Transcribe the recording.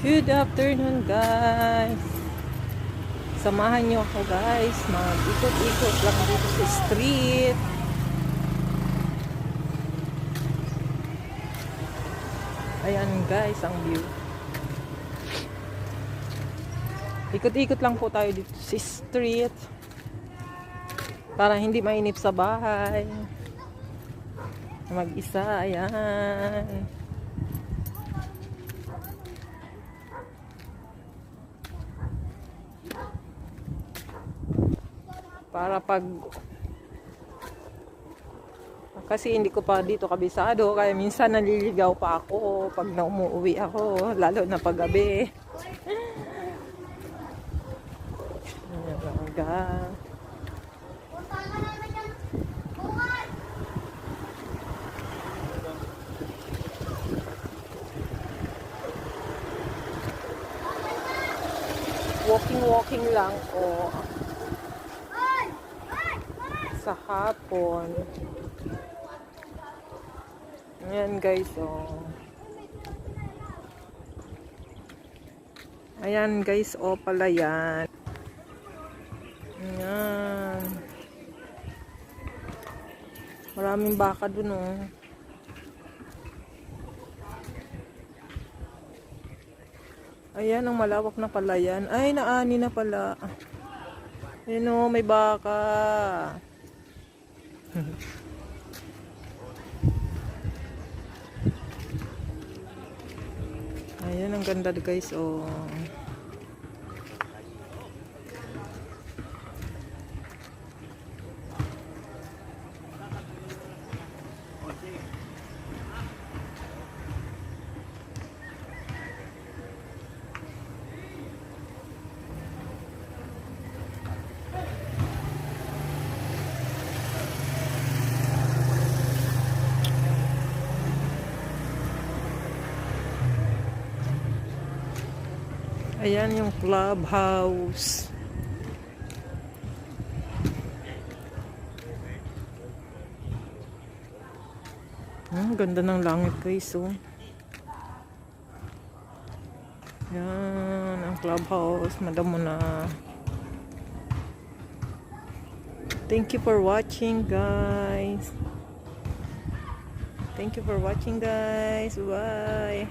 Good afternoon, guys. Samahan niyo ako, guys. Mag-ikot-ikot lang dito sa street. Ayan, guys, ang view. Ikot-ikot lang po tayo dito sa street para hindi mainip sa bahay. Mag-isa, ayan. Para kasi hindi ko pa dito kabisado, kaya minsan naliligaw pa ako pag na umuwi ako, lalo na pag gabi. Ayan, walking lang po sa hapon. Ayan, guys, oh. Ayan, guys, oh, pala yan. Ayan. Maraming baka dun, oh. Ayan, ang malawak na pala yan. Ay, naani na pala. Ayan, oh, may baka. Ayan, ang ganda, guys, oh. Ayan yung clubhouse. Ganda ng langit, guys, oh. Yan ang clubhouse. Madamo na. Thank you for watching, guys. Thank you for watching, guys. Bye.